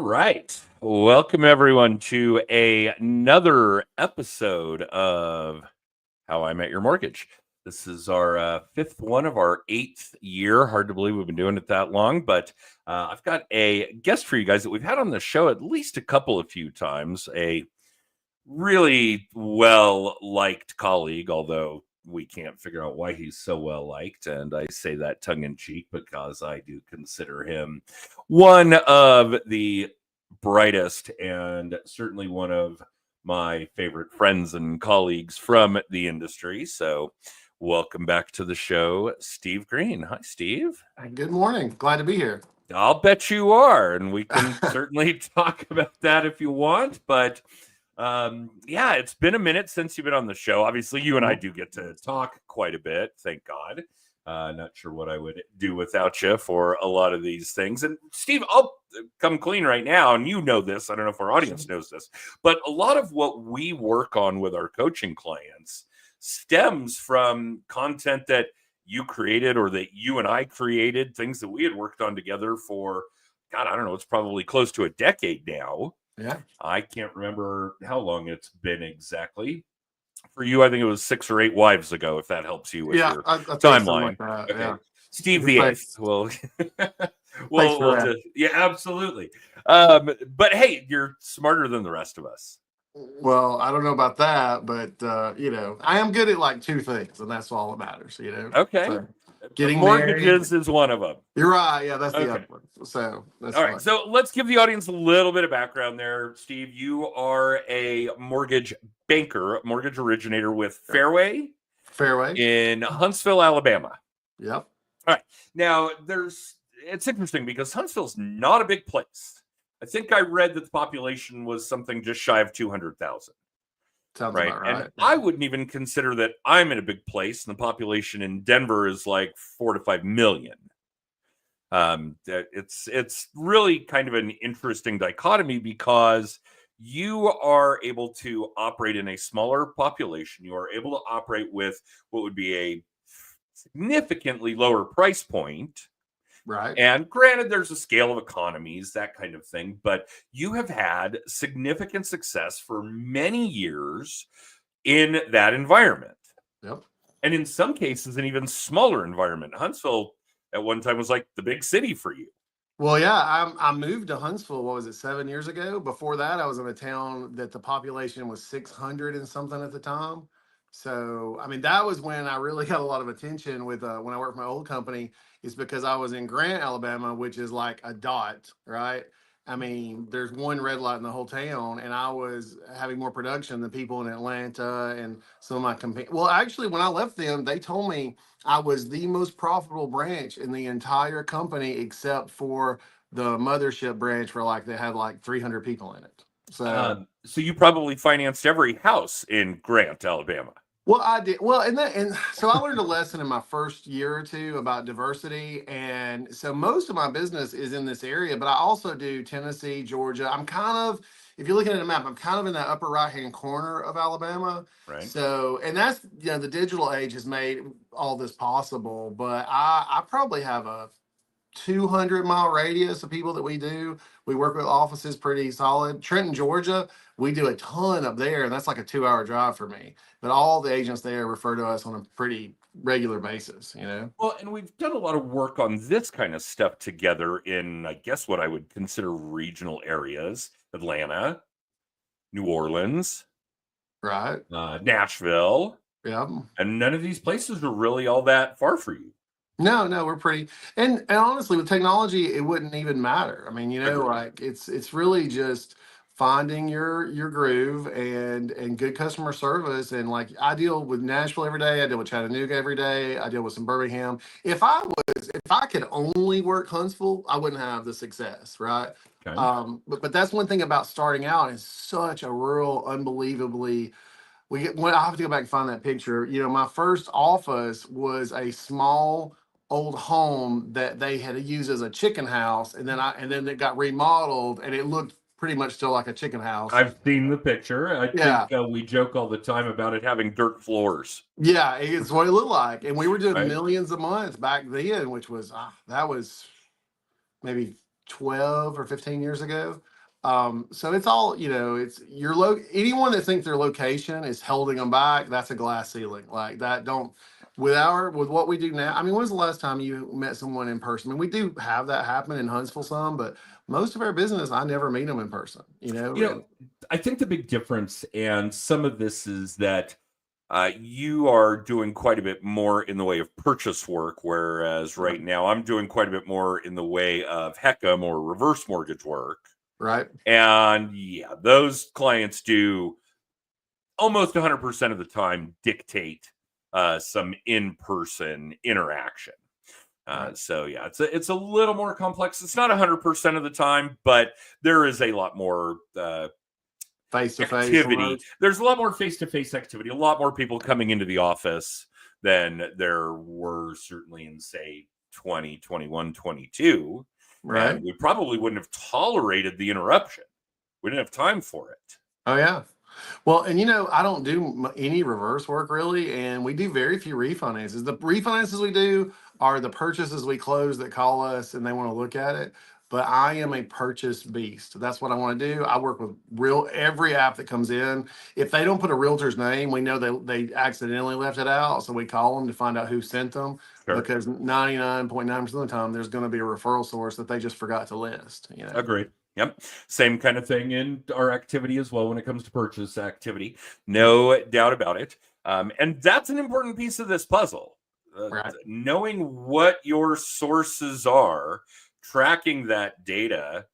right. Welcome everyone to another episode of How I Met Your Mortgage. This is our fifth one of our 8th year. Hard to believe we've been doing it that long, but I've got a guest for you guys that we've had on the show at least a few times. A really well-liked colleague, although we can't figure out why he's so well-liked. And I say that tongue-in-cheek because I do consider him one of the brightest and certainly one of my favorite friends and colleagues from the industry. So welcome back to the show, Steve Green. Hi, Steve. Good morning. Glad to be here. I'll bet you are. And we can certainly talk about that if you want. But yeah, it's been a minute since you've been on the show. Obviously, you and I do get to talk quite a bit. Thank God. Not sure what I would do without you for a lot of these things. And Steve, I'll come clean right now. And you know this. I don't know if our audience knows this, but a lot of what we work on with our coaching clients stems from content that you created or that you and I created, things that we had worked on together for, God, I don't know, it's probably close to a decade now. Yeah. I can't remember how long it's been exactly. For you, I think it was 6 or 8 wives ago, if that helps you with your timeline. Like okay. Yeah. Steve the Eighth. Well, yeah, absolutely. But hey, you're smarter than the rest of us. Well, I don't know about that, but I am good at like 2 things, and that's all that matters. Okay. So, getting mortgages is one of them. You're right. Yeah, that's the other one. So that's all right. So let's give the audience a little bit of background there, Steve. You are a mortgage banker, mortgage originator with Fairway in Huntsville, Alabama. Yep. All right. Now it's interesting because Huntsville's not a big place. I think I read that the population was something just shy of 200,000. Sounds about right. And I wouldn't even consider that I'm in a big place, and the population in Denver is like 4 to 5 million. It's really kind of an interesting dichotomy because you are able to operate in a smaller population. You are able to operate with what would be a significantly lower price point. Right. And granted, there's a scale of economies, that kind of thing, but you have had significant success for many years in that environment. Yep. And in some cases, an even smaller environment. Huntsville at one time was like the big city for you. Well, yeah, I moved to Huntsville, 7 years ago? Before that, I was in a town that the population was 600 and something at the time. So, I mean, that was when I really got a lot of attention with when I worked for my old company, is because I was in Grant, Alabama, which is like a dot, right? I mean, there's one red light in the whole town, and I was having more production than people in Atlanta and some of my Well, actually, when I left them, they told me I was the most profitable branch in the entire company, except for the mothership branch, where they had like 300 people in it. So you probably financed every house in Grant, Alabama. Well, I did. Well, and so I learned a lesson in my first year or two about diversity. And so most of my business is in this area, but I also do Tennessee, Georgia. I'm kind of, if you're looking at a map, I'm kind of in the upper right-hand corner of Alabama. Right. So, and that's, the digital age has made all this possible, but I probably have a 200-mile radius of people that we do. We work with offices pretty solid. Trenton, Georgia, we do a ton up there, and that's like a 2-hour drive for me. But all the agents there refer to us on a pretty regular basis, Well, and we've done a lot of work on this kind of stuff together in, I guess, what I would consider regional areas: Atlanta, New Orleans, right, Nashville. Yeah. And none of these places are really all that far for you. No, we're pretty, and honestly, with technology, it wouldn't even matter. I mean, like it's really just finding your groove and good customer service. And like, I deal with Nashville every day. I deal with Chattanooga every day. I deal with some Birmingham. If I could only work Huntsville, I wouldn't have the success, right? Okay. But that's one thing about starting out. It's such a rural, unbelievably. I have to go back and find that picture. My first office was a small old home that they had used as a chicken house, and then it got remodeled, and it looked pretty much still like a chicken house. I've seen the picture. I think we joke all the time about it having dirt floors. Yeah, it's what it looked like, and we were doing millions a month back then, which was that was maybe 12 or 15 years ago. So it's all, it's anyone that thinks their location is holding them back, that's a glass ceiling. Like that, don't, with what we do now. I mean, when's the last time you met someone in person? I mean, we do have that happen in Huntsville some, but most of our business, I never meet them in person, and I think the big difference, and some of this is that you are doing quite a bit more in the way of purchase work, whereas right now I'm doing quite a bit more in the way of HECM or reverse mortgage work. right. And yeah, those clients do almost 100% of the time dictate some in-person interaction. So yeah, it's a little more complex. It's not 100% of the time, but there is a lot more Face-to-face activity. There's a lot more face-to-face activity, a lot more people coming into the office than there were certainly in, say, 2021, 22. right. And we probably wouldn't have tolerated the interruption. We didn't have time for it. Oh yeah. Well, and I don't do any reverse work really, and we do very few refinances. The refinances we do are the purchases we close that call us and they want to look at it. But I am a purchase beast. That's what I want to do. I work with every app that comes in. If they don't put a realtor's name, we know they accidentally left it out, so we call them to find out who sent them. Sure. Because 99.9% of the time, there's going to be a referral source that they just forgot to list. Agreed. Yep. Same kind of thing in our activity as well when it comes to purchase activity. No doubt about it. And that's an important piece of this puzzle. Right. Knowing what your sources are, tracking that data.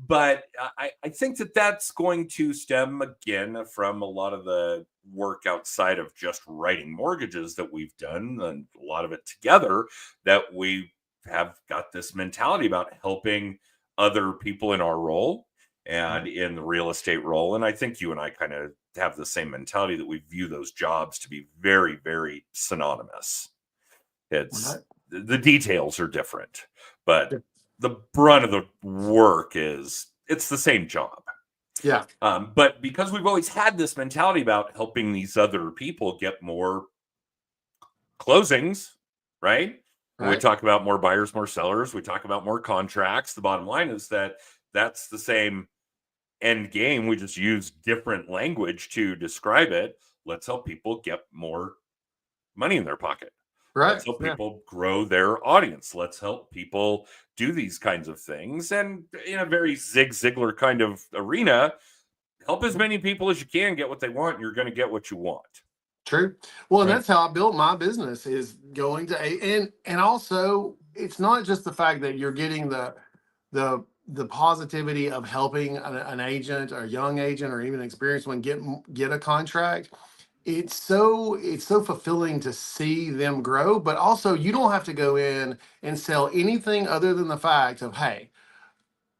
But I think that that's going to stem again from a lot of the work outside of just writing mortgages that we've done, and a lot of it together, that we have got this mentality about helping other people in our role and in the real estate role. And I think you and I kind of have the same mentality, that we view those jobs to be very, very synonymous. It's the details are different, but the brunt of the work it's the same job. Yeah. But because we've always had this mentality about helping these other people get more closings, right? When we talk about more buyers, more sellers, we talk about more contracts. The bottom line is that that's the same end game. We just use different language to describe it. Let's help people get more money in their pocket. Right. Let's help people grow their audience. Let's help people do these kinds of things. And in a very Zig Ziglar kind of arena, help as many people as you can get what they want, and you're going to get what you want. True. Well, and that's how I built my business, is going to and also it's not just the fact that you're getting the positivity of helping an agent or a young agent or even an experienced one get a contract. It's so fulfilling to see them grow, but also you don't have to go in and sell anything other than the fact of, hey,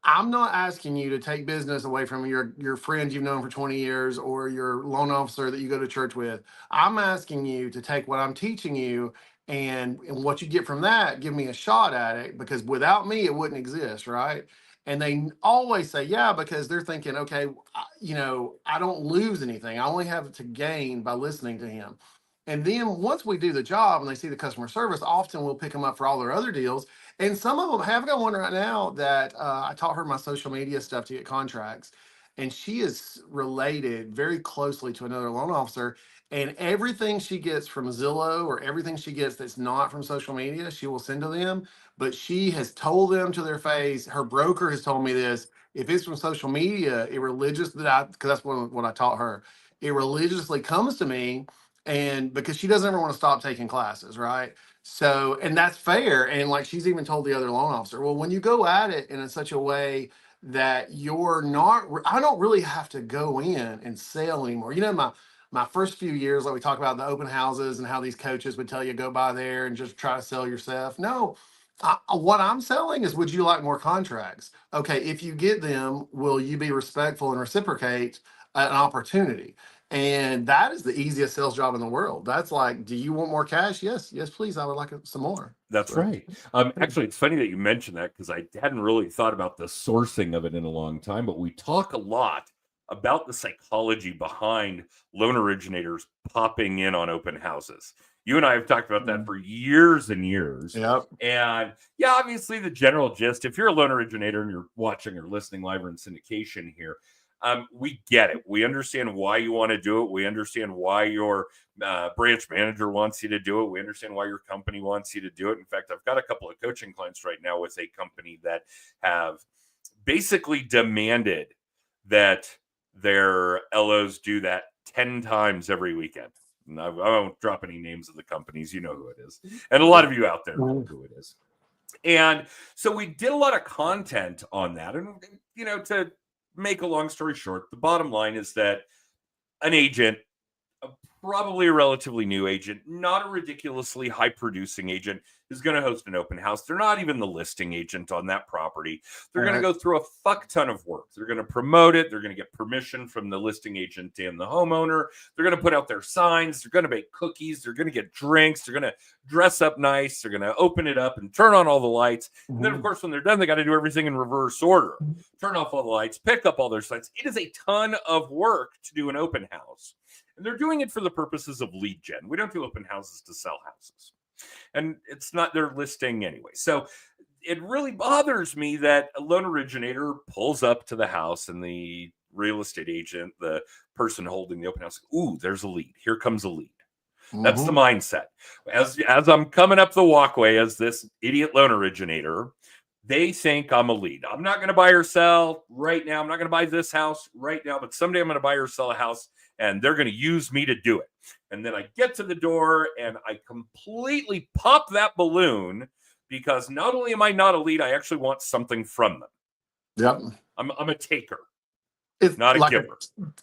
I'm not asking you to take business away from your friends you've known for 20 years or your loan officer that you go to church with. I'm asking you to take what I'm teaching you, and what you get from that, give me a shot at it, because without me, it wouldn't exist, right? And they always say, yeah, because they're thinking, okay, I don't lose anything. I only have to gain by listening to him. And then once we do the job and they see the customer service, often we'll pick them up for all their other deals. And some of them have got one right now that I taught her my social media stuff to get contracts. And she is related very closely to another loan officer. And everything she gets from Zillow, or everything she gets that's not from social media, she will send to them. But she has told them to their face, her broker has told me this, if it's from social media, because that's what I taught her, it religiously comes to me. And because she doesn't ever want to stop taking classes, right? So, and that's fair. And like, she's even told the other loan officer, well, when you go at it in such a way that you're not, I don't really have to go in and sell anymore. My first few years, like we talk about the open houses and how these coaches would tell you go by there and just try to sell yourself. No, what I'm selling is, would you like more contracts? Okay, if you get them, will you be respectful and reciprocate an opportunity? And that is the easiest sales job in the world. That's like, do you want more cash? Yes, please. I would like some more. That's right. Actually, it's funny that you mentioned that, because I hadn't really thought about the sourcing of it in a long time, but we talk a lot about the psychology behind loan originators popping in on open houses. You and I have talked about that for years and years. Yep. And yeah, obviously the general gist, if you're a loan originator and you're watching or listening live or in syndication here, we get it. We understand why you want to do it. We understand why your branch manager wants you to do it. We understand why your company wants you to do it. In fact, I've got a couple of coaching clients right now with a company that have basically demanded that their LOs do that 10 times every weekend. And I won't drop any names of the companies. You know who it is. And a lot of you out there know who it is. And so we did a lot of content on that. And, you know, to make a long story short, the bottom line is that an agent, probably a relatively new agent, not a ridiculously high producing agent, is going to host an open house. They're not even the listing agent on that property. They're going to go through a fuck ton of work. They're going to promote it. They're going to get permission from the listing agent and the homeowner. They're going to put out their signs. They're going to bake cookies. They're going to get drinks. They're going to dress up nice. They're going to open it up and turn on all the lights. And then, of course, when they're done, they got to do everything in reverse order. Turn off all the lights, pick up all their signs. It is a ton of work to do an open house. And they're doing it for the purposes of lead gen. We don't do open houses to sell houses. And it's not their listing anyway. So it really bothers me that a loan originator pulls up to the house and the real estate agent, the person holding the open house, ooh, there's a lead. Here comes a lead. That's the mindset. As I'm coming up the walkway as this idiot loan originator, they think I'm a lead. I'm not going to buy or sell right now. I'm not going to buy this house right now, but someday I'm going to buy or sell a house, and they're going to use me to do it. And then I get to the door and I completely pop that balloon because not only am I not a lead, I actually want something from them. Yep. I'm a taker. It's not like a giver.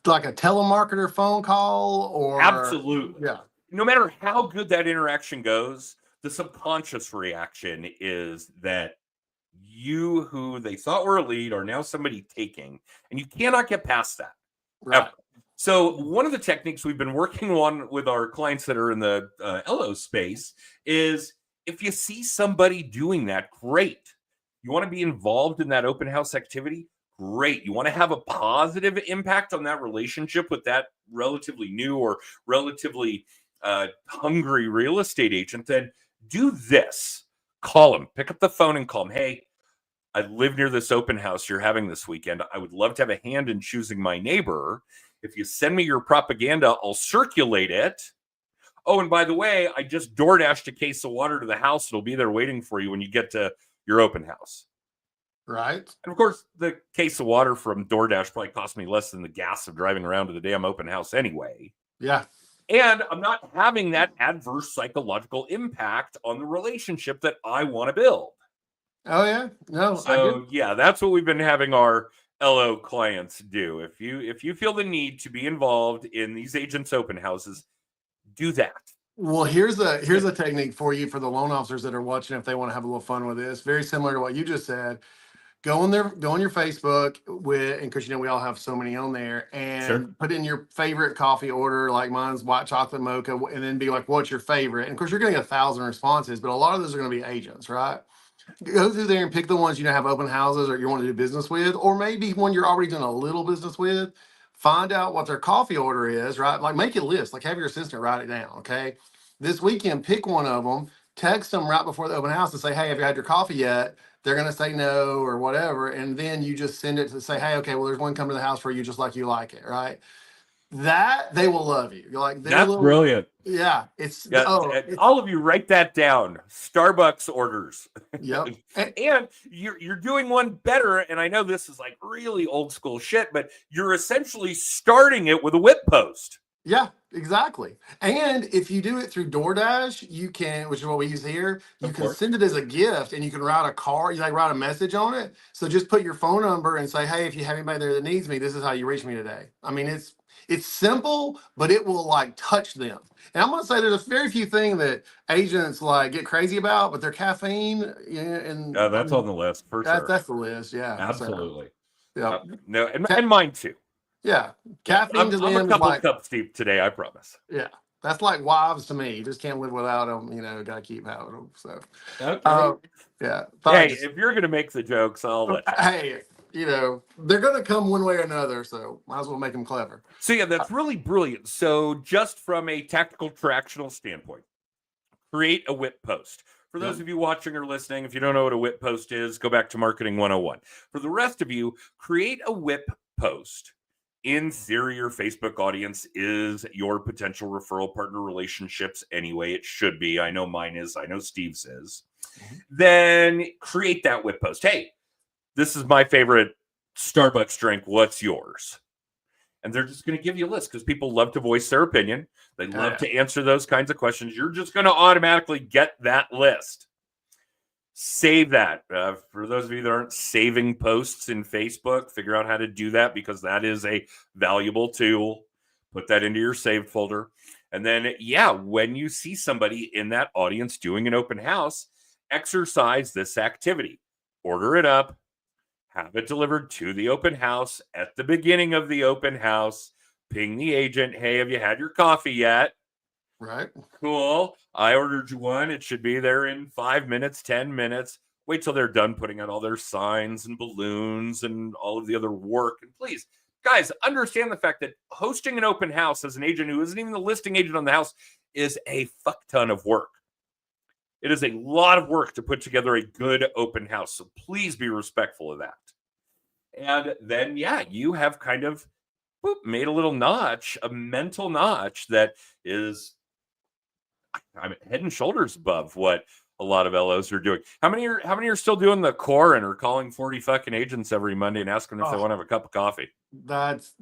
Like a telemarketer phone call or absolutely. Yeah. No matter how good that interaction goes, the subconscious reaction is that you who they thought were a lead are now somebody taking, and you cannot get past that. Right. Ever. So one of the techniques we've been working on with our clients that are in the LO space is if you see somebody doing that, great. You want to be involved in that open house activity? Great. You want to have a positive impact on that relationship with that relatively new or relatively hungry real estate agent? Then do this. Call them. Pick up the phone and call them. Hey, I live near this open house you're having this weekend. I would love to have a hand in choosing my neighbor. If you send me your propaganda, I'll circulate it. Oh, and by the way, I just DoorDashed a case of water to the house. It'll be there waiting for you when you get to your open house. Right. And of course, the case of water from DoorDash probably cost me less than the gas of driving around to the damn open house anyway. Yeah. And I'm not having that adverse psychological impact on the relationship that I want to build. Oh, yeah. No. So, yeah, that's what we've been having our LO clients do. If you feel the need to be involved in these agents' open houses, do that. Well, here's a technique for you for the loan officers that are watching if they want to have a little fun with this. Very similar to what you just said. Go on your Facebook and because we all have so many on there, and put in your favorite coffee order, like mine's white chocolate mocha, and then be like, what's your favorite? And of course, you're going to get 1,000 responses, but a lot of those are going to be agents, right? Go through there and pick the ones have open houses or you want to do business with, or maybe one you're already doing a little business with. Find out what their coffee order is, right? Like make a list, like have your assistant write it down. Okay. This weekend, pick one of them, text them right before the open house and say, hey, have you had your coffee yet? They're going to say no or whatever. And then you just send it to say, hey, okay, well, there's one coming to the house for you just like you like it, right? That they will love you. You're like, that's brilliant. Yeah. All of you write that down. Starbucks orders. Yep. And you're doing one better. And I know this is like really old school shit, but you're essentially starting it with a whip post. Yeah, exactly. And if you do it through DoorDash, you can, which is what we use here, you can send it as a gift and you can write a card, write a message on it. So just put your phone number and say, hey, if you have anybody there that needs me, this is how you reach me today. I mean, it's simple, but it will like touch them. And I'm going to say there's a very few things that agents like get crazy about, but their caffeine. And that's on the list for sure. That's the list. Yeah. Absolutely. So, yeah. No, and mine too. Yeah. Caffeine to them I'm a couple cups deep today, I promise. Yeah. That's like wives to me. You just can't live without them. Got to keep having them. So, okay. Yeah. Hey, if you're going to make the jokes, I'll let you. Hey, they're going to come one way or another. So might as well make them clever. So yeah, that's really brilliant. So just from a tactical tractional standpoint, create a WIP post. For those of you watching or listening, if you don't know what a WIP post is, go back to Marketing 101. For the rest of you, create a WIP post. In theory, your Facebook audience is your potential referral partner relationships anyway. It should be. I know mine is. I know Steve's is. Then create that WIP post. Hey, this is my favorite Starbucks drink. What's yours? And they're just going to give you a list because people love to voice their opinion. They love to answer those kinds of questions. You're just going to automatically get that list. Save that. For those of you that aren't saving posts in Facebook, figure out how to do that because that is a valuable tool. Put that into your saved folder. And then, when you see somebody in that audience doing an open house, exercise this activity. Order it up. Have it delivered to the open house at the beginning of the open house. Ping the agent. Hey, have you had your coffee yet? Right. Cool. I ordered you one. It should be there in 5 minutes, 10 minutes. Wait till they're done putting out all their signs and balloons and all of the other work. And please, guys, understand the fact that hosting an open house as an agent who isn't even the listing agent on the house is a fuck ton of work. It is a lot of work to put together a good open house. So please be respectful of that. And then, you have kind of made a little notch, a mental notch that is head and shoulders above what a lot of LOs are doing. How many are still doing the core and are calling 40 fucking agents every Monday and asking if they want to have a cup of coffee? That's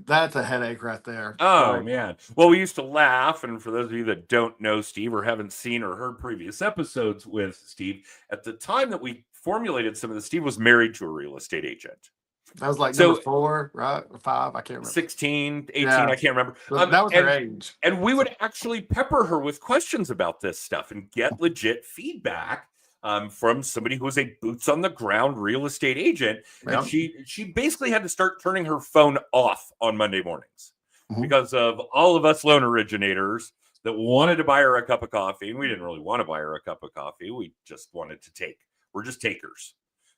a headache right there. Oh, man. Well, we used to laugh. And for those of you that don't know Steve or haven't seen or heard previous episodes with Steve, at the time that we formulated some of this, Steve was married to a real estate agent. That was like number 4, right? Or 5, I can't remember. 16, 18, I can't remember. That was her age. And we would actually pepper her with questions about this stuff and get legit feedback from somebody who was a boots on the ground real estate agent. And she basically had to start turning her phone off on Monday mornings because of all of us loan originators that wanted to buy her a cup of coffee. And we didn't really want to buy her a cup of coffee. We just wanted to take. We're just takers.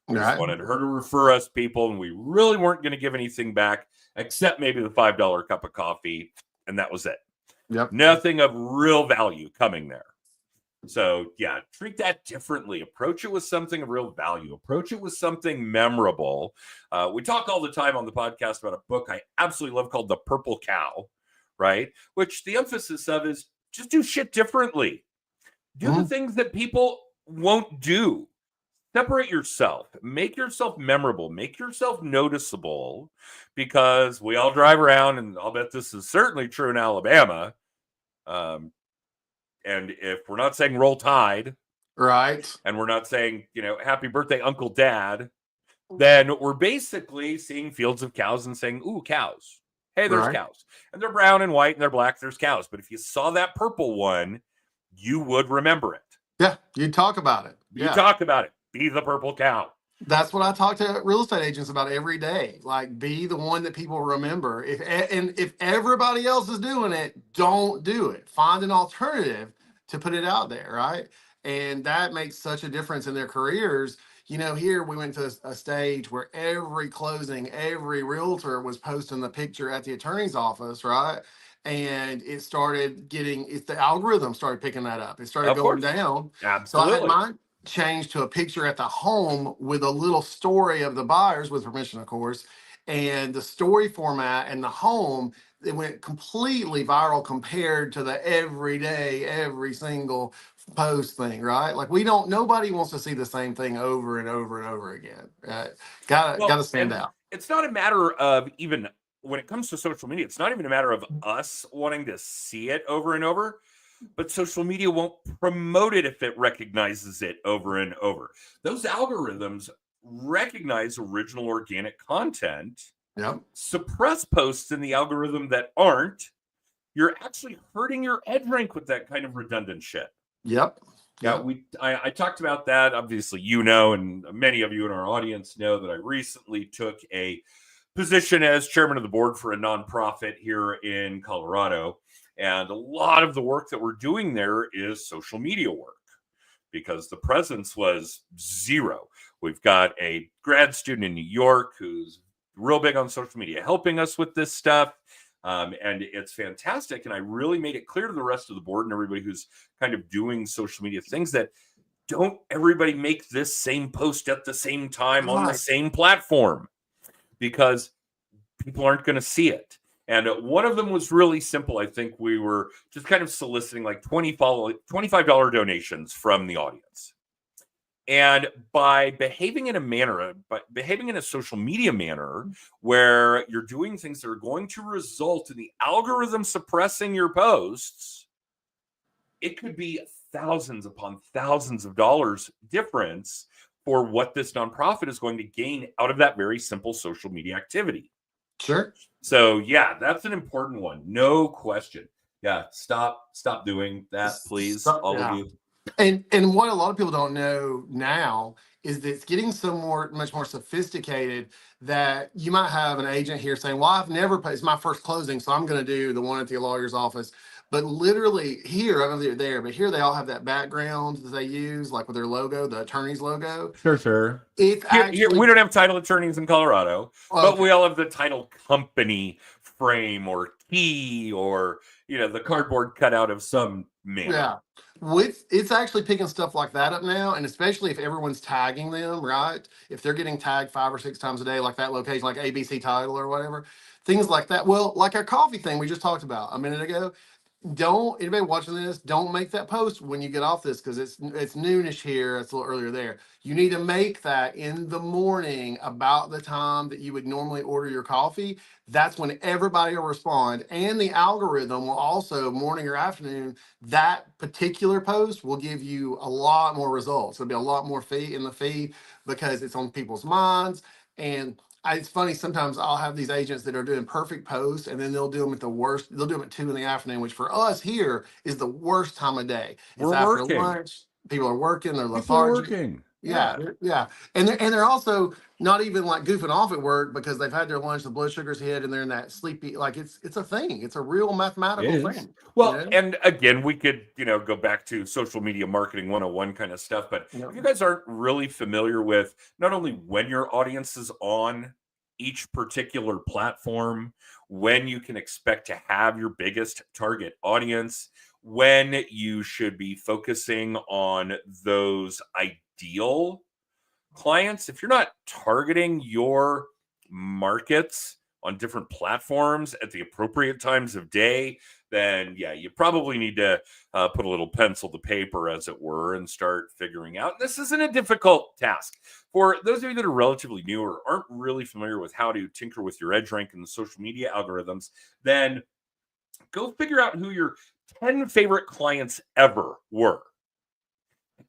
We just wanted her to refer us people, and we really weren't going to give anything back except maybe the $5 cup of coffee, and that was it. Nothing of real value coming there. So, treat that differently. Approach it with something of real value. Approach it with something memorable. We talk all the time on the podcast about a book I absolutely love called The Purple Cow, right? Which the emphasis of is just do shit differently. Do the things that people won't do. Separate yourself, make yourself memorable, make yourself noticeable, because we all drive around, and I'll bet this is certainly true in Alabama. And if we're not saying roll tide, right, and we're not saying, happy birthday, Uncle Dad, then we're basically seeing fields of cows and saying, ooh, cows. Hey, there's cows. And they're brown and white and they're black, there's cows. But if you saw that purple one, you would remember it. Yeah, you'd talk about it. You talk about it. Be the purple cow. That's what I talk to real estate agents about every day. Like, be the one that people remember. If everybody else is doing it, don't do it. Find an alternative to put it out there, right? And that makes such a difference in their careers. Here we went to a stage where every closing, every realtor was posting the picture at the attorney's office, right? And it started the algorithm started picking that up. It started going down. Absolutely. So I had mine changed to a picture at the home with a little story of the buyers, with permission, of course. And the story format and the home, it went completely viral compared to the everyday, every single post thing, right? Like, nobody wants to see the same thing over and over and over again. Gotta stand out. It's not a matter of, even when it comes to social media, it's not even a matter of us wanting to see it over and over. But social media won't promote it if it recognizes it over and over. Those algorithms recognize original organic content, suppress posts in the algorithm that aren't. You're actually hurting your edge rank with that kind of redundant shit. I talked about that. Obviously, and many of you in our audience know that I recently took a position as chairman of the board for a nonprofit here in Colorado. And a lot of the work that we're doing there is social media work. because the presence was zero. We've got a grad student in New York who's real big on social media helping us with this stuff. And it's fantastic. And I really made it clear to the rest of the board and everybody who's kind of doing social media things that don't everybody make this same post at the same time on the same platform, because people aren't going to see it. And one of them was really simple. I think we were just kind of soliciting like $25 donations from the audience. And by behaving in a social media manner where you're doing things that are going to result in the algorithm suppressing your posts, it could be thousands upon thousands of dollars difference for what this nonprofit is going to gain out of that very simple social media activity. Sure. So yeah, that's an important one. No question. Yeah. Stop doing that, please. All of you. And what a lot of people don't know now is that it's getting much more sophisticated, that you might have an agent here saying, well, I've never paid, it's my first closing, so I'm going to do the one at the lawyer's office. But literally here, I don't know if you're there, but here they all have that background that they use, like with their logo, the attorney's logo. Sure. It's actually, we don't have title attorneys in Colorado, but we all have the title company frame or key, or the cardboard cutout of some man. Yeah. It's actually picking stuff like that up now, and especially if everyone's tagging them, right? If they're getting tagged 5 or 6 times a day, like that location, like ABC Title or whatever, things like that. Well, like our coffee thing we just talked about a minute ago. Anybody watching this, don't make that post when you get off this, because it's noonish here. It's a little earlier there. You need to make that in the morning, about the time that you would normally order your coffee. That's when everybody will respond, and the algorithm will also, morning or afternoon, that particular post will give you a lot more results. There'll be a lot more feed in the feed because it's on people's minds. And it's funny, sometimes I'll have these agents that are doing perfect posts, and then they'll do them at the worst. They'll do them at 2 p.m, which for us here is the worst time of day. It's after lunch. People are working. They're lethargic. Yeah. And they're also not even like goofing off at work because they've had their lunch, the blood sugar's hit, and they're in that sleepy, like it's a thing. It's a real mathematical thing. Well, and again, we could, go back to social media marketing 101 kind of stuff, but if you guys aren't really familiar with not only when your audience is on each particular platform, when you can expect to have your biggest target audience, when you should be focusing on those ideal clients, if you're not targeting your markets on different platforms at the appropriate times of day, then you probably need to put a little pencil to paper, as it were, and start figuring out. This isn't a difficult task. For those of you that are relatively new or aren't really familiar with how to tinker with your EdgeRank and the social media algorithms, then go figure out who your 10 favorite clients ever were.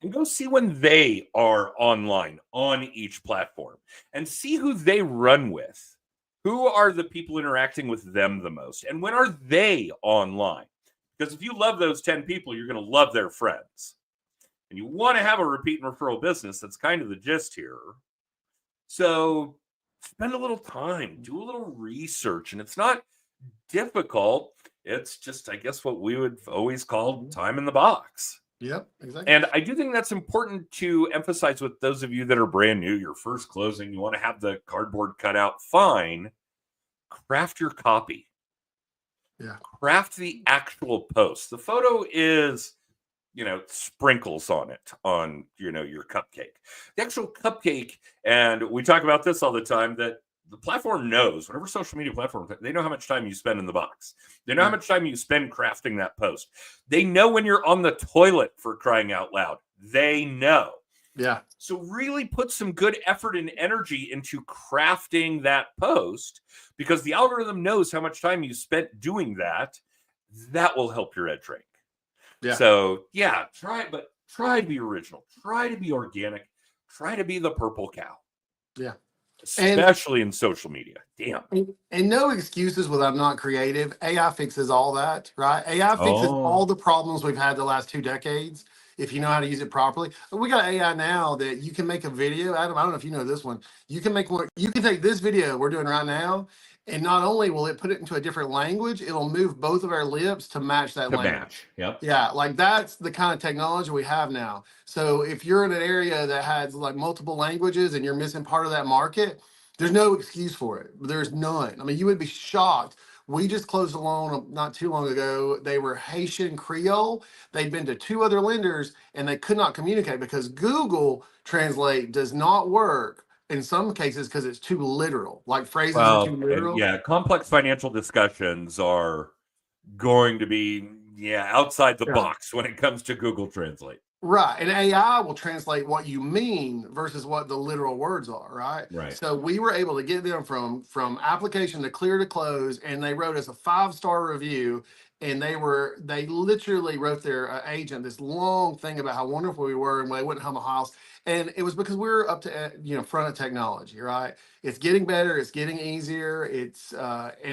And go see when they are online on each platform and see who they run with. Who are the people interacting with them the most? And when are they online? Because if you love those 10 people, you're going to love their friends. And you want to have a repeat and referral business. That's kind of the gist here. So spend a little time, do a little research. And it's not difficult. It's just, I guess, what we would always call time in the box. Yep, exactly. And I do think that's important to emphasize with those of you that are brand new, your first closing, you want to have the cardboard cutout, fine. Craft your copy. Yeah. Craft the actual post. The photo is, sprinkles on it, on, your cupcake. The actual cupcake, and we talk about this all the time, that the platform knows, whatever social media platform, they know how much time you spend in the box. They know how much time you spend crafting that post. They know when you're on the toilet, for crying out loud. They know. Yeah. So really put some good effort and energy into crafting that post, because the algorithm knows how much time you spent doing that. That will help your EdgeRank. Yeah. So try to be original. Try to be organic. Try to be the purple cow. Yeah. Especially in social media. Damn. And no excuses with I'm not creative. AI fixes all that, right? AI fixes all the problems we've had the last 2 decades if you know how to use it properly. We got AI now that you can make a video. Adam, I don't know if you know this one. You can take this video we're doing right now, And not only will it put it into a different language, it'll move both of our lips to match that To language. match. Yep. Yeah, like that's the kind of technology we have now. So if you're in an area that has like multiple languages and you're missing part of that market, there's no excuse for it. There's none. I mean, you would be shocked. We just closed a loan not too long ago. They were Haitian Creole. They'd been to two other lenders and they could not communicate because Google Translate does not work in some cases because it's too literal. Like phrases are too Well, literal. yeah, complex financial discussions are going to be outside the Yeah. box when it comes to Google Translate. Right. And AI will translate what you mean versus what the literal words are, right? Right. So we were able to get them from application to clear to close, and they wrote us a 5-star review. And they literally wrote their agent this long thing about how wonderful we were and they wouldn't hum a house. And it was because we were up to front of technology, right? It's getting better, it's getting easier. And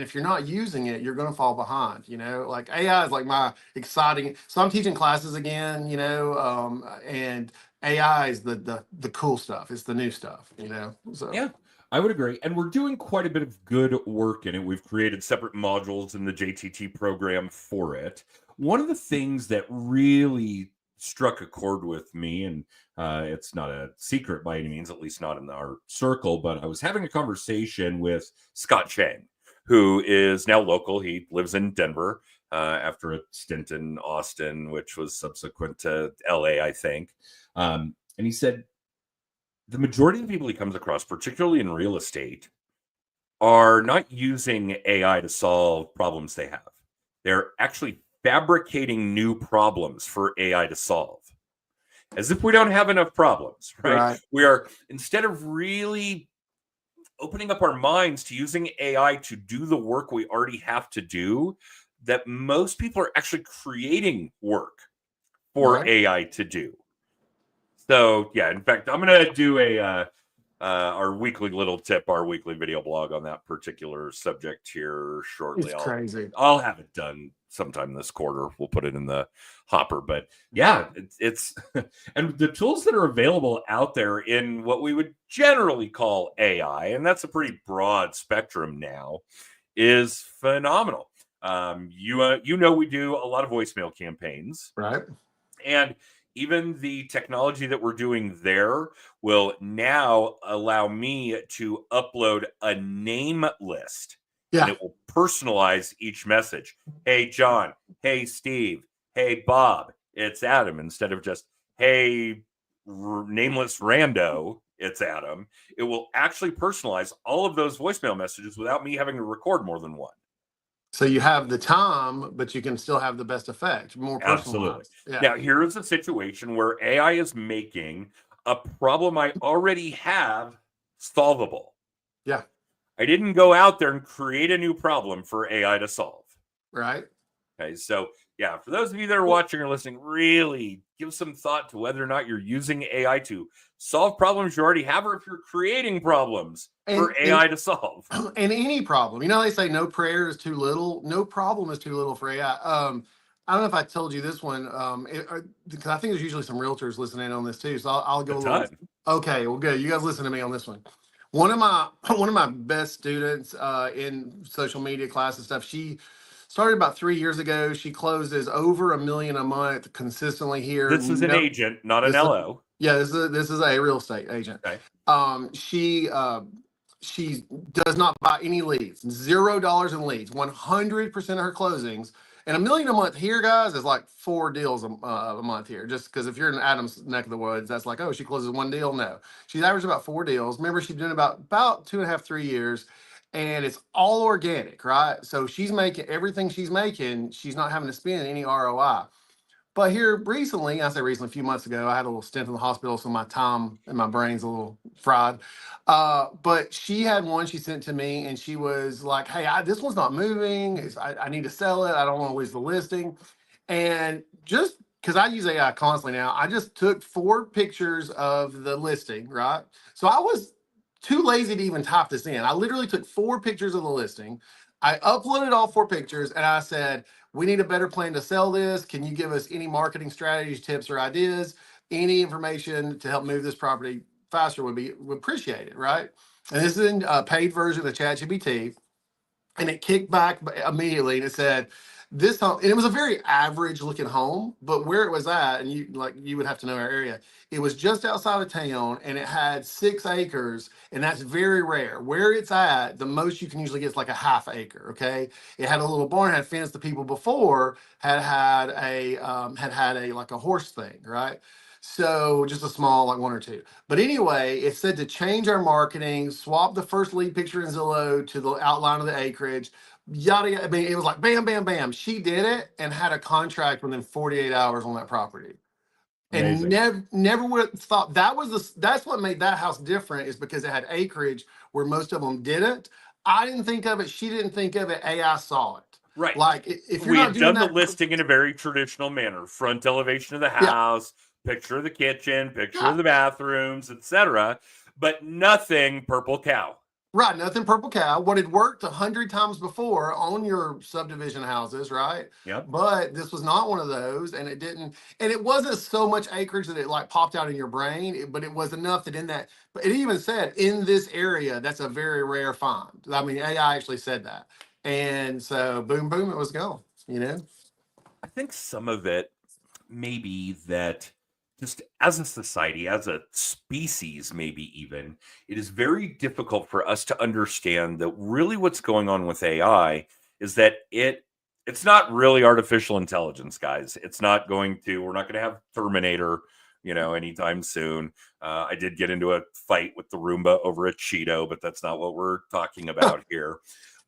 if you're not using it, you're going to fall behind. Like AI is like my exciting. So I'm teaching classes again, and AI is the cool stuff. It's the new stuff, So yeah, I would agree. And we're doing quite a bit of good work in it. We've created separate modules in the JTT program for it. One of the things that really struck a chord with me, and it's not a secret by any means, at least not in our circle, but I was having a conversation with Scott Chang, who is now local. He lives in Denver after a stint in Austin, which was subsequent to LA, I think. And he said, the majority of the people he comes across, particularly in real estate, are not using AI to solve problems they have. They're actually fabricating new problems for AI to solve, as if we don't have enough problems, right? We are, instead of really opening up our minds to using AI to do the work we already have to do, that most people are actually creating work for AI to do. So yeah, in fact, I'm going to do our weekly little tip, our weekly video blog on that particular subject here shortly. It's crazy. I'll have it done sometime this quarter. We'll put it in the hopper. But yeah, it's and the tools that are available out there in what we would generally call AI, and that's a pretty broad spectrum now, is phenomenal. We do a lot of voicemail campaigns, right? And even the technology that we're doing there will now allow me to upload a name list. Yeah. And it will personalize each message. Hey, John. Hey, Steve. Hey, Bob. It's Adam. Instead of just, hey, nameless rando, it's Adam. It will actually personalize all of those voicemail messages without me having to record more than one. So you have the time, but you can still have the best effect, more personalized. Absolutely. Yeah. Now, here is a situation where AI is making a problem I already have solvable. Yeah. I didn't go out there and create a new problem for AI to solve. Right. Okay. So, yeah, for those of you that are watching or listening, really give some thought to whether or not you're using AI to solve problems you already have, or if you're creating problems for AI to solve. And any problem, they say no prayer is too little. No problem is too little for AI. I don't know if I told you this one, because I think there's usually some realtors listening on this too. So I'll go a little. Okay, well, good. You guys listen to me on this one. One of my best students in social media class and stuff. She started about 3 years ago. She closes over $1 million a month consistently here. This is an agent, not an LO. This is a real estate agent. Okay. She does not buy any leads, $0 in leads, 100% of her closings. And $1 million a month here, guys, is like 4 deals a month here. Just because if you're in Adam's neck of the woods, that's like, oh, she closes 1 deal. No, she's averaged about 4 deals. Remember, she's doing about 2.5, 3 years, and it's all organic, right? So she's making everything she's making. She's not having to spend any ROI. But here recently, I say recently, a few months ago, I had a little stint in the hospital, so my time and my brain's a little fried. But she had one she sent to me, and she was like, hey, this one's not moving. I need to sell it. I don't want to lose the listing. And just because I use AI constantly now, I just took 4 pictures of the listing, right? So I was too lazy to even type this in. I literally took 4 pictures of the listing. I uploaded all 4 pictures, and I said, we need a better plan to sell this. Can you give us any marketing strategies, tips, or ideas? Any information to help move this property faster would appreciate it, right? And this is in a paid version of ChatGPT. and it kicked back immediately, and it said this home, and it was a very average looking home, but where it was at, and you would have to know our area, it was just outside of town, and it had 6 acres, and that's very rare. Where it's at, the most you can usually get is like a half acre. Okay, it had a little barn, had fenced. The people before had had a like a horse thing, right? So just a small, like one or two. But anyway, it said to change our marketing, swap the first lead picture in Zillow to the outline of the acreage, yada yada. I mean, it was like bam, bam, bam. She did it and had a contract within 48 hours on that property. And Amazing. never would have thought that's what made that house different, is because it had acreage where most of them didn't. I didn't think of it. She didn't think of it. AI saw it. Right. Like if you're We not had doing done the that, listing in a very traditional manner: front elevation of the yeah, house, picture of the kitchen, picture yeah. of the bathrooms, etc. But nothing purple cow. Right, nothing purple cow. What had worked 100 times before on your subdivision houses, right? Yep. But this was not one of those, and it didn't. And it wasn't so much acreage that it like popped out in your brain, but it was enough that in that. But it even said in this area, that's a very rare find. I mean, AI actually said that, and so boom, boom, it was gone. You know. I think some of it maybe that just as a society, as a species, maybe even, it is very difficult for us to understand that really what's going on with AI is that it's not really artificial intelligence, guys. It's not going to, we're not going to have Terminator, anytime soon. I did get into a fight with the Roomba over a Cheeto, but that's not what we're talking about here.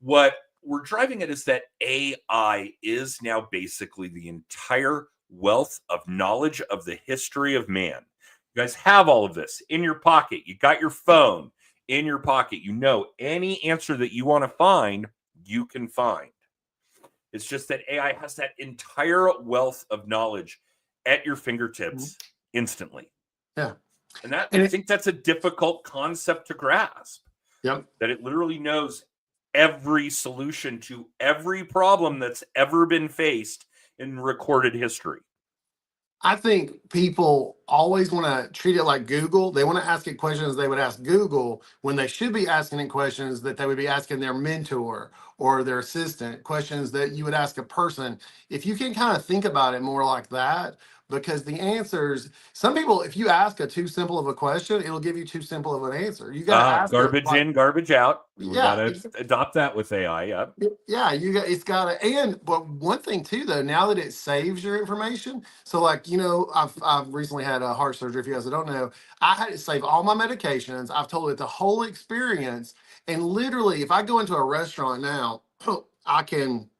What we're driving at is that AI is now basically the entire wealth of knowledge of the history of man. You guys have all of this in your pocket. You got your phone in your pocket. You know, any answer that you want to find, you can find. It's just that AI has that entire wealth of knowledge at your fingertips instantly. Yeah, And that, and I think that's a difficult concept to grasp. yep. That it literally knows every solution to every problem that's ever been faced in recorded history. I think people always want to treat it like Google. They want to ask it questions they would ask Google, when they should be asking it questions that they would be asking their mentor or their assistant, questions that you would ask a person. If you can kind of think about it more like that, because the answers, some people, if you ask a too simple of a question, it'll give you too simple of an answer. You got to ask it Garbage like, in, garbage out. We got yeah, to adopt that with AI. Yep. yeah, it's got to. And but one thing too, though, now that it saves your information, so like I've recently had a heart surgery. If you guys don't know, I had to save all my medications. I've told it the whole experience, and literally, if I go into a restaurant now, I can,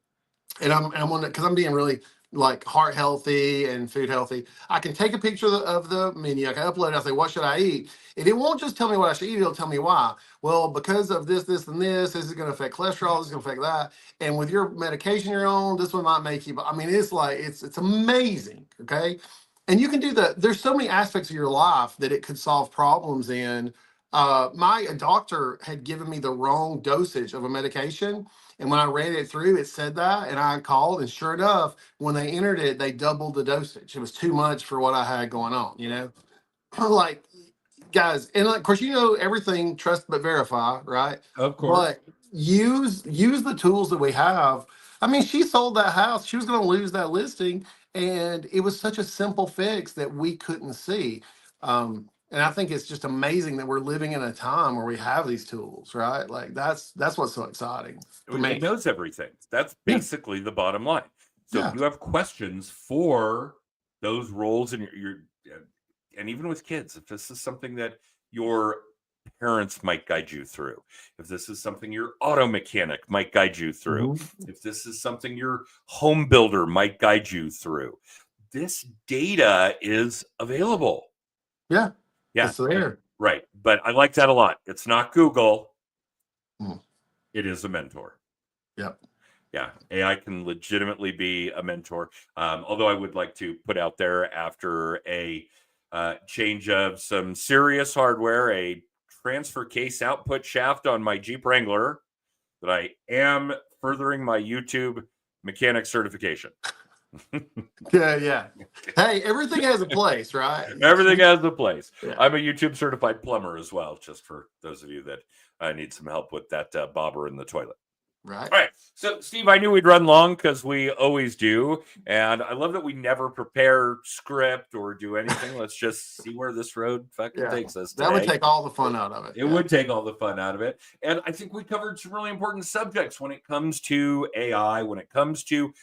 and I'm on it because I'm being really like heart healthy and food healthy. I can take a picture of the menu. I can upload it. I say, what should I eat? And it won't just tell me what I should eat. It'll tell me why. Well, because of this, this, and this is going to affect cholesterol. This is going to affect that. And with your medication you're on, this one might make you. I mean, it's like it's amazing. Okay, and you can do that. There's so many aspects of your life that it could solve problems in. My doctor had given me the wrong dosage of a medication, and when I ran it through, it said that, and I called, and sure enough, when they entered it, they doubled the dosage. It was too much for what I had going on, Like, guys, and like, of course, everything trust but verify, right? Of course. But use the tools that we have. I mean, she sold that house. She was going to lose that listing, and it was such a simple fix that we couldn't see. And I think it's just amazing that we're living in a time where we have these tools, right? Like that's what's so exciting for me. It knows everything. That's Yeah. basically the bottom line. So Yeah. if you have questions for those roles in your and even with kids, if this is something that your parents might guide you through, if this is something your auto mechanic might guide you through, if this is something your home builder might guide you through, this data is available. Yeah. Yeah. It's there. Right. But I like that a lot. It's not Google. Mm. It is a mentor. Yep. Yeah, AI can legitimately be a mentor. Although I would like to put out there, after a change of some serious hardware, a transfer case output shaft on my Jeep Wrangler, that I am furthering my YouTube mechanic certification. Yeah. Hey, everything has a place, right? Everything has a place. Yeah. I'm a YouTube certified plumber as well, just for those of you that need some help with that bobber in the toilet. Right. All right. So, Steve, I knew we'd run long because we always do. And I love that we never prepare script or do anything. Let's just see where this road fucking takes us today. That would take all the fun out of it. It would take all the fun out of it. And I think we covered some really important subjects when it comes to AI, when it comes to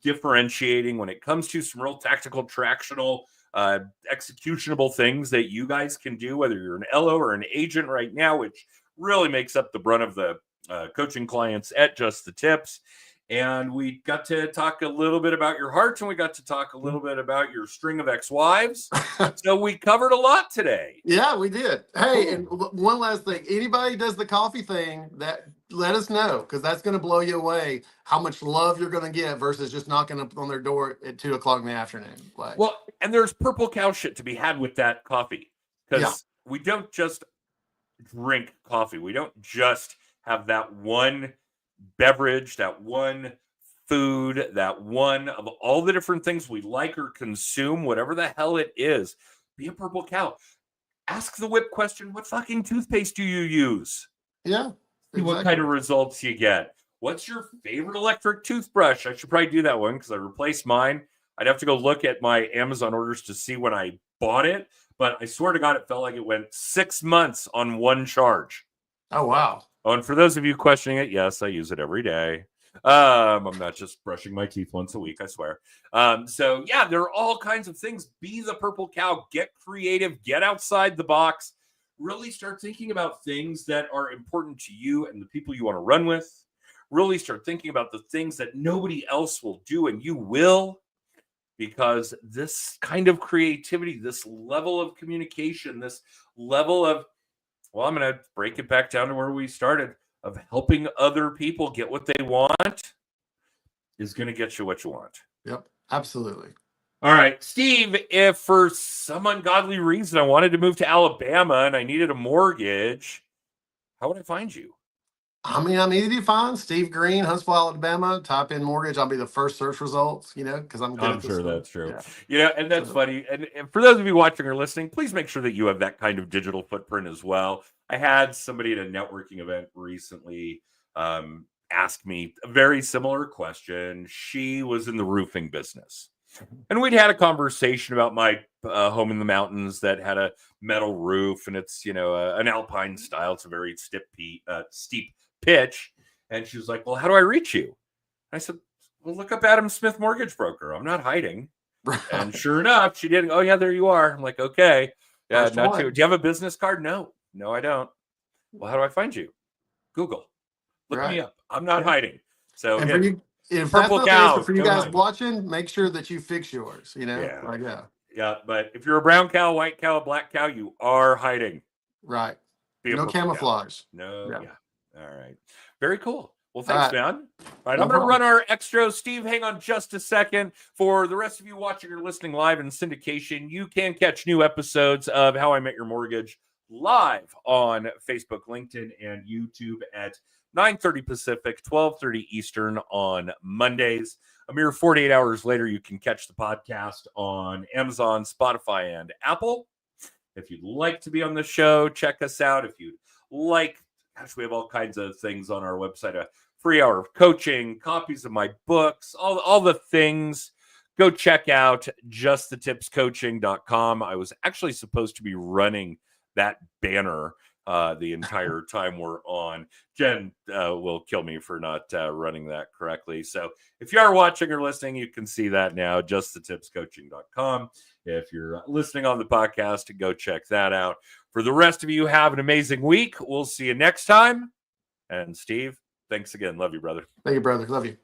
differentiating, when it comes to some real tactical, tractional, executionable things that you guys can do, whether you're an LO or an agent right now, which really makes up the brunt of the coaching clients at Just the Tips. And we got to talk a little bit about your heart, and we got to talk a little bit about your string of ex-wives. So we covered a lot today. Yeah, we did. Hey, and one last thing. Anybody does the coffee thing, that let us know, because that's going to blow you away how much love you're going to get versus just knocking up on their door at 2:00 in the afternoon. Like, well, and there's purple cow shit to be had with that coffee, because we don't just drink coffee. We don't just have that one beverage, that one food, that one of all the different things we like or consume, whatever the hell it is. Be a purple cow. Ask the whip question: what fucking toothpaste do you use? Yeah. See what kind of results you get. What's your favorite electric toothbrush? I should probably do that one because I replaced mine. I'd have to go look at my Amazon orders to see when I bought it, but I swear to God, it felt like it went 6 months on one charge. Oh, wow. Oh, and for those of you questioning it, yes, I use it every day. I'm not just brushing my teeth once a week, I swear. So yeah, there are all kinds of things. Be the purple cow, get creative, get outside the box, really start thinking about things that are important to you and the people you want to run with. Really start thinking about the things that nobody else will do and you will, because this kind of creativity, this level of communication, this level of, well, I'm going to break it back down to where we started, of helping other people get what they want, is going to get you what you want. Yep, absolutely. All right, Steve, if for some ungodly reason I wanted to move to Alabama and I needed a mortgage, how would I find you? I mean, I'm easy to find. Steve Green, Huntsville, Alabama. Type in mortgage. I'll be the first search results, because I'm good at this sure one. That's true. Yeah. And that's funny. And for those of you watching or listening, please make sure that you have that kind of digital footprint as well. I had somebody at a networking event recently ask me a very similar question. She was in the roofing business. And we'd had a conversation about my home in the mountains that had a metal roof, and it's, an alpine style. It's a very steep pitch. And she was like, well, how do I reach you? I said, well, look up Adam Smith Mortgage Broker. I'm not hiding. And sure enough, she did. Oh, yeah, there you are. I'm like, okay. Yeah, not too. Do you have a business card? No, I don't. Well, how do I find you? Google. Look me up. I'm not hiding. So and again, for you, if purple that's cow, for you guys watching, make sure that you fix yours. Yeah, but if you're a brown cow, white cow, black cow, you are hiding. Right. Be a no purple camouflage. Cow. No. Yeah. All right. Very cool. Well, thanks, man. All right, I'm going to run our extra. Steve, hang on just a second. For the rest of you watching or listening live in syndication, you can catch new episodes of How I Met Your Mortgage live on Facebook, LinkedIn, and YouTube at 9:30 Pacific, 12:30 Eastern on Mondays. A mere 48 hours later, you can catch the podcast on Amazon, Spotify, and Apple. If you'd like to be on the show, check us out. If you'd like, we have all kinds of things on our website. A free hour of coaching, copies of my books, all the things. Go check out justthetipscoaching.com. I was actually supposed to be running that banner the entire time we're on. Jen will kill me for not running that correctly. So if you are watching or listening, you can see that now, justthetipscoaching.com. If you're listening on the podcast, go check that out. For the rest of you, have an amazing week. We'll see you next time. And Steve, thanks again. Love you, brother. Thank you, brother. Love you.